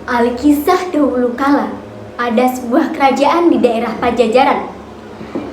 Alkisah dahulu kala, ada sebuah kerajaan di daerah Pajajaran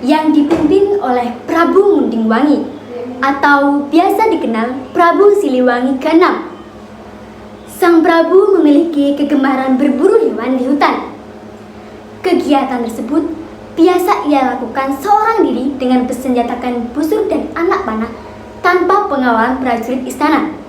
yang dipimpin oleh Prabu Mundingwangi atau biasa dikenal Prabu Siliwangi ke-6. Sang Prabu memiliki kegemaran berburu hewan di hutan. Kegiatan tersebut biasa ia lakukan seorang diri dengan bersenjatakan busur dan anak panah tanpa pengawalan prajurit istana.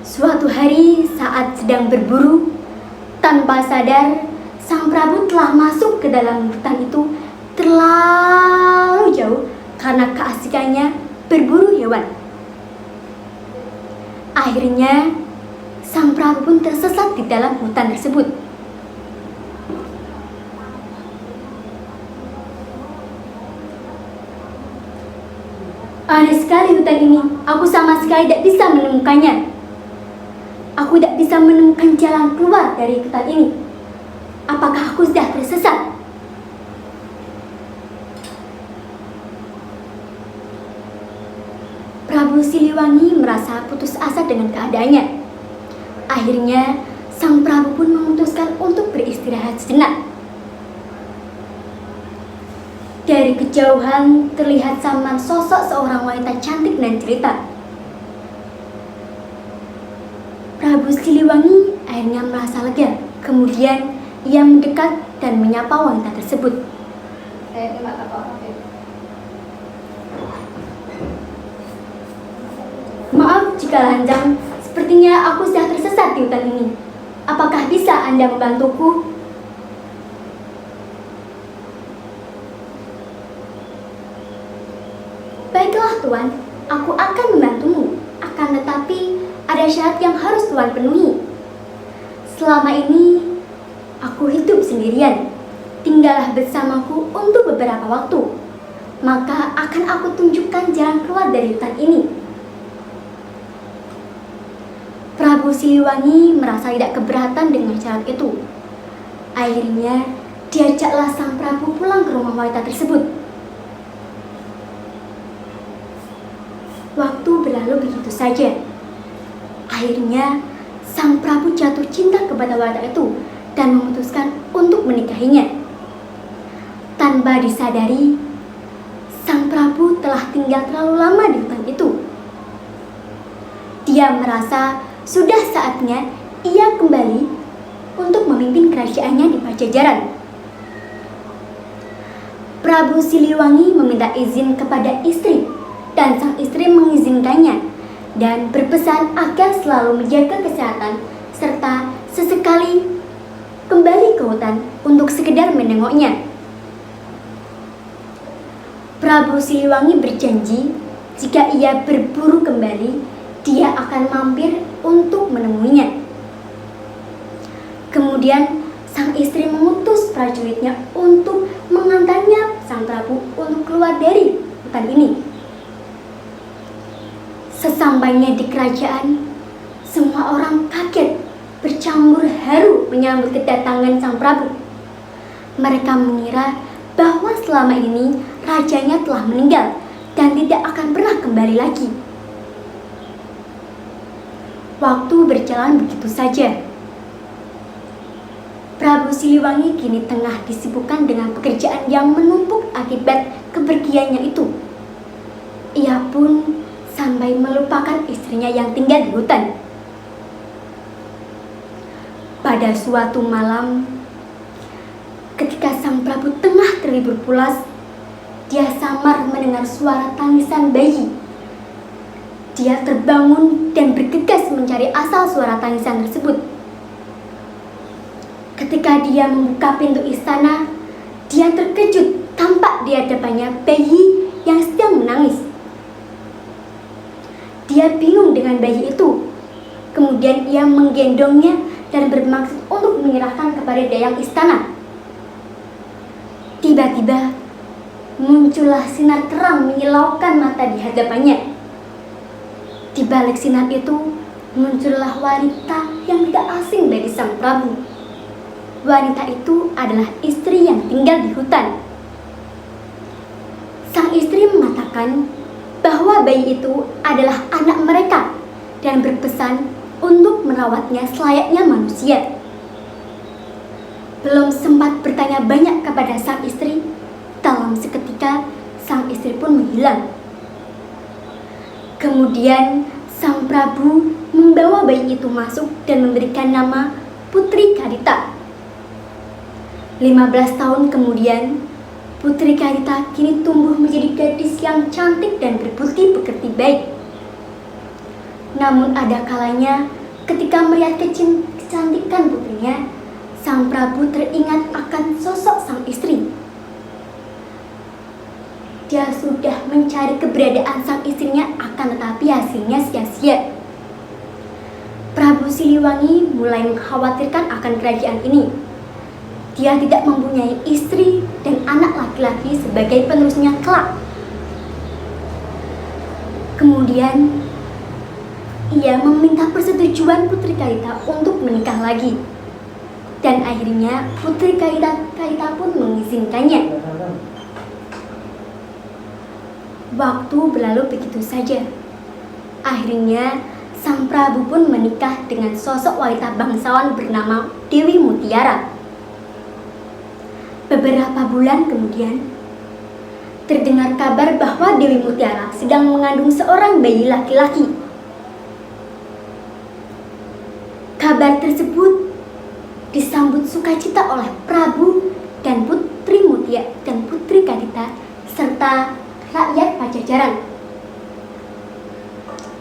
Suatu hari saat sedang berburu, tanpa sadar sang Prabu telah masuk ke dalam hutan itu terlalu jauh karena keasikannya berburu hewan. Akhirnya, sang Prabu pun tersesat di dalam hutan tersebut. Aneh sekali hutan ini, aku sama sekali tidak bisa menemukannya. Aku tidak bisa menemukan jalan keluar dari hutan ini. Apakah aku sudah tersesat? Prabu Siliwangi merasa putus asa dengan keadaannya. Akhirnya, sang Prabu pun memutuskan untuk beristirahat sejenak. Dari kejauhan terlihat samar sosok seorang wanita cantik dan jelita. Prabu Siliwangi akhirnya merasa lega. Kemudian ia mendekat dan menyapa wanita tersebut. Maaf jika lancang, sepertinya aku sudah tersesat di hutan ini. Apakah bisa Anda membantuku? Baiklah Tuan, aku akan membantumu. Akan tetapi ada syarat yang harus Tuan penuhi. Selama ini aku hidup sendirian. Tinggallah bersamaku untuk beberapa waktu. Maka akan aku tunjukkan jalan keluar dari hutan ini. Prabu Siliwangi merasa tidak keberatan dengan syarat itu. Akhirnya diajaklah sang Prabu pulang ke rumah wanita tersebut. Waktu berlalu begitu saja. Akhirnya sang Prabu jatuh cinta kepada wanita itu dan memutuskan untuk menikahinya. Tanpa disadari, sang Prabu telah tinggal terlalu lama di hutan itu. Dia merasa sudah saatnya ia kembali untuk memimpin kerajaannya di Pajajaran. Prabu Siliwangi meminta izin kepada istri dan sang istri mengizinkannya dan berpesan agar selalu menjaga kesehatan serta sesekali kembali ke hutan untuk sekedar menengoknya. Prabu Siliwangi berjanji jika ia berburu kembali, dia akan mampir untuk menemuinya. Kemudian sang istri mengutus prajuritnya untuk mengantarnya sang Prabu untuk keluar dari hutan ini. Sesampainya di kerajaan, semua orang kaget, bercampur haru menyambut kedatangan sang Prabu. Mereka mengira bahwa selama ini rajanya telah meninggal dan tidak akan pernah kembali lagi. Waktu berjalan begitu saja. Prabu Siliwangi kini tengah disibukkan dengan pekerjaan yang menumpuk akibat kepergiannya itu. Ia pun sampai melupakan istrinya yang tinggal di hutan. Pada suatu malam, ketika sang Prabu tengah terlibur pulas, dia samar mendengar suara tangisan bayi. Dia terbangun dan bergegas mencari asal suara tangisan tersebut. Ketika dia membuka pintu istana, dia terkejut tampak di hadapannya bayi yang sedang menangis. Dia bingung dengan bayi itu. Kemudian ia menggendongnya dan bermaksud untuk menyerahkan kepada dayang istana. Tiba-tiba muncullah sinar terang menyilaukan mata di hadapannya. Di balik sinar itu muncullah wanita yang tidak asing bagi sang Prabu. Wanita itu adalah istri yang tinggal di hutan. Sang istri mengatakan bahwa bayi itu adalah anak mereka dan berpesan untuk merawatnya selayaknya manusia. Belum sempat bertanya banyak kepada sang istri, dalam seketika sang istri pun menghilang. Kemudian sang Prabu membawa bayi itu masuk dan memberikan nama Putri Karita. 15 tahun kemudian, Putri Karita kini tumbuh menjadi gadis yang cantik dan berbudi pekerti baik. Namun ada kalanya ketika melihat kecantikan putrinya, sang Prabu teringat akan sosok sang istri. Dia sudah mencari keberadaan sang istrinya, akan tetapi hasilnya sia-sia. Prabu Siliwangi mulai mengkhawatirkan akan kerajaan ini. Dia tidak mempunyai istri dan anak laki-laki sebagai penerusnya kelak. Kemudian, ia meminta persetujuan Putri Karita untuk menikah lagi. Dan akhirnya Putri Karita pun mengizinkannya. Waktu berlalu begitu saja. Akhirnya sang Prabu pun menikah dengan sosok wanita bangsawan bernama Dewi Mutiara. Beberapa bulan kemudian, terdengar kabar bahwa Dewi Mutiara sedang mengandung seorang bayi laki-laki. Kabar tersebut disambut sukacita oleh Prabu dan Putri Mutiara dan Putri Karita serta rakyat Pajajaran.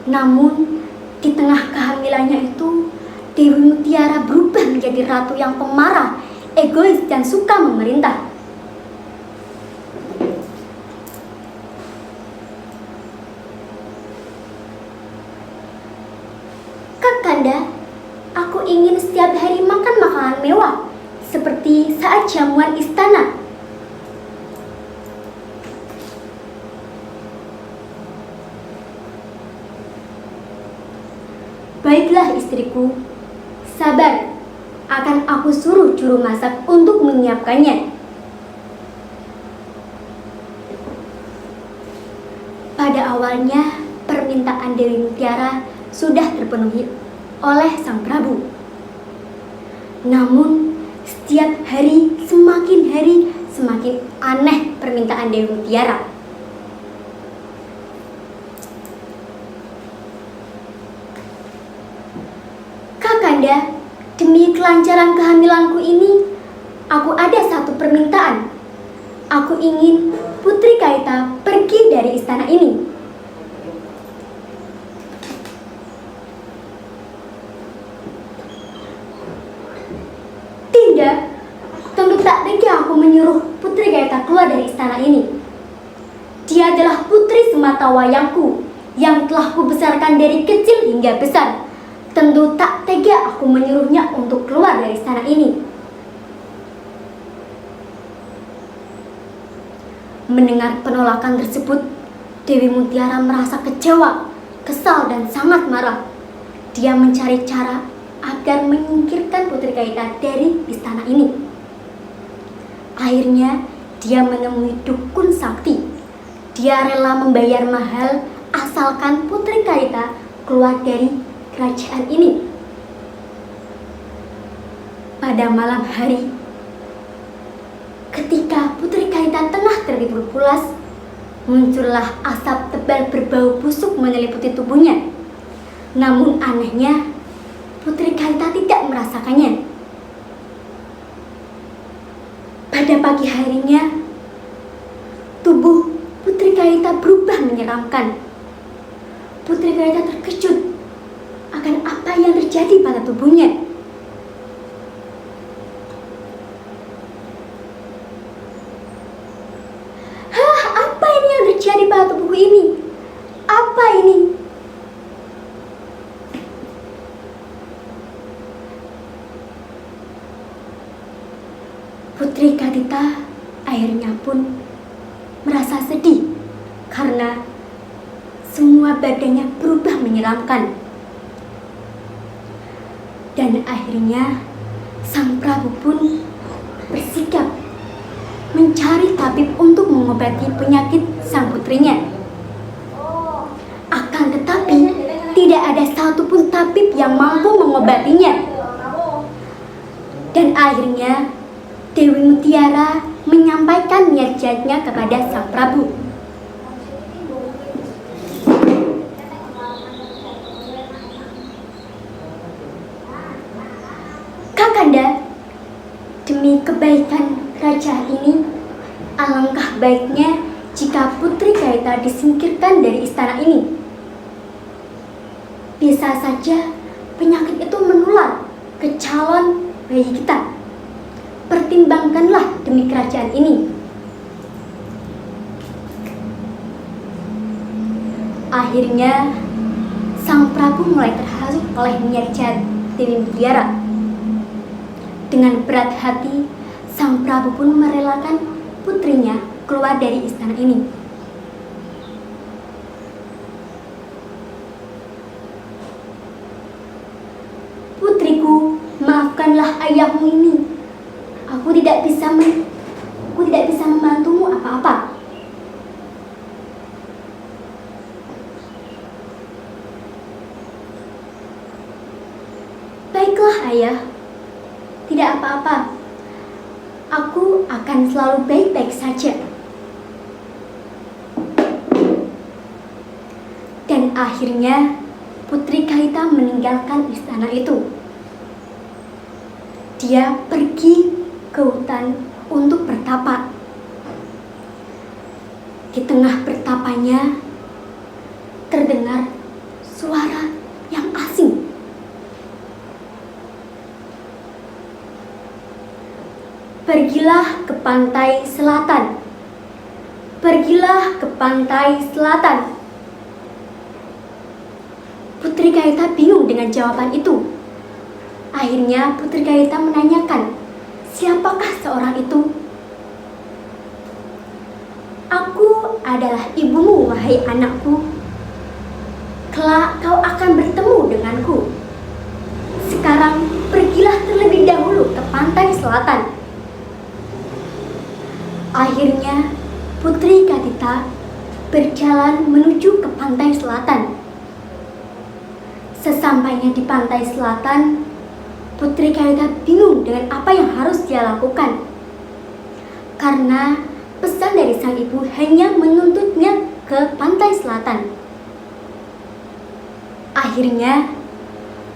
Namun di tengah kehamilannya itu, Dewi Mutiara berubah menjadi ratu yang pemarah, egois, dan suka memerintah. Kakanda, aku ingin setiap hari makan makanan mewah, seperti saat jamuan istana. Baiklah istriku, sabar, akan aku suruh juru masak untuk menyiapkannya. Pada awalnya, permintaan Dewi Mutiara sudah terpenuhi oleh sang Prabu. Namun, setiap hari semakin aneh permintaan Dewi Mutiara. Kakanda, demi kelancaran kehamilanku ini, aku ada satu permintaan. Aku ingin Putri Karita pergi dari istana ini. Tidak, tentu tak tega aku menyuruh Putri Karita keluar dari istana ini. Dia adalah putri semata wayangku yang telah kubesarkan dari kecil hingga besar. Tentu tak tega aku menyuruhnya untuk keluar dari istana ini. Mendengar penolakan tersebut, Dewi Mutiara merasa kecewa, kesal, dan sangat marah. Dia mencari cara agar menyingkirkan Putri Karita dari istana ini. Akhirnya, dia menemui dukun sakti. Dia rela membayar mahal asalkan Putri Karita keluar dari kerajaan ini. Pada malam hari, ketika Putri Karita tengah tertidur pulas, muncullah asap tebal berbau busuk menyelimuti tubuhnya. Namun anehnya, Putri Karita tidak merasakannya. Pada pagi harinya, tubuh Putri Karita berubah menyeramkan. Putri Karita terkejut akan apa yang terjadi pada tubuhnya. Apa ini yang terjadi pada tubuhku ini? Apa ini? Putri Karita akhirnya pun merasa sedih karena semua badannya berubah menyeramkan. Dan akhirnya sang Prabu pun bersikap mencari tabib untuk mengobati penyakit sang putrinya. Akan tetapi tidak ada satupun tabib yang mampu mengobatinya. Dan akhirnya Dewi Mutiara menyampaikan niat jahatnya kepada sang Prabu. Kakanda, demi kebaikan kerajaan ini, alangkah baiknya jika Putri Kaita disingkirkan dari istana ini. Bisa saja penyakit itu menular ke calon bayi kita. Pertimbangkanlah demi kerajaan ini. Akhirnya, sang Prabu mulai terhasut oleh niat jahat Dewi Mutiara. Dengan berat hati, sang Prabu pun merelakan putrinya keluar dari istana ini. Putriku, maafkanlah ayahmu ini. Aku tidak bisa membantumu apa-apa. Baiklah ayah, tidak apa-apa. Aku akan selalu baik-baik saja. Dan akhirnya Putri Kaita meninggalkan istana itu. Dia pergi ke hutan untuk bertapa. Di tengah bertapanya terdengar suara yang asing. Pergilah ke pantai selatan. Pergilah ke pantai selatan. Putri Kaita bingung dengan jawaban itu. Akhirnya Putri Kaita menanyakan, siapakah seorang itu? Aku adalah ibumu, wahai anakku. Kelak kau akan bertemu denganku. Sekarang pergilah terlebih dahulu ke pantai selatan. Akhirnya Putri Kaita berjalan menuju ke pantai selatan. Sesampainya di pantai selatan, Putri Kaita bingung dengan apa yang harus dia lakukan. Karena pesan dari sang ibu hanya menuntutnya ke pantai selatan. Akhirnya,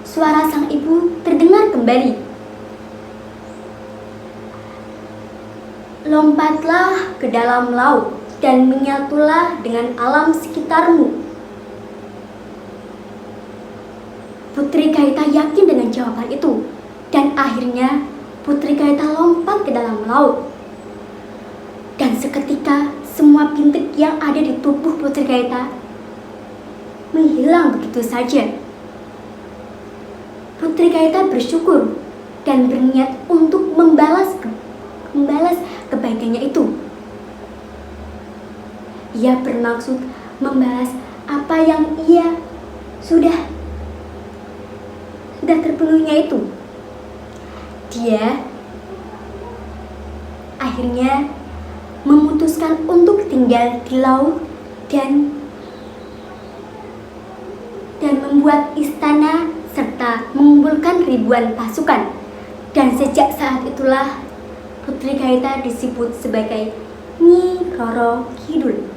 suara sang ibu terdengar kembali. Lompatlah ke dalam laut dan menyatulah dengan alam sekitarmu. Putri Kaita yakin dengan jawaban itu, dan akhirnya Putri Kaita lompat ke dalam laut. Dan seketika semua bintik yang ada di tubuh Putri Kaita menghilang begitu saja. Putri Kaita bersyukur dan berniat untuk membalas kebaikannya itu. Ia bermaksud membalas apa yang ia sudah terpenuhinya itu. Dia akhirnya memutuskan untuk tinggal di laut dan membuat istana serta mengumpulkan ribuan pasukan. Dan sejak saat itulah Putri Kaita disebut sebagai Nyi Roro Kidul.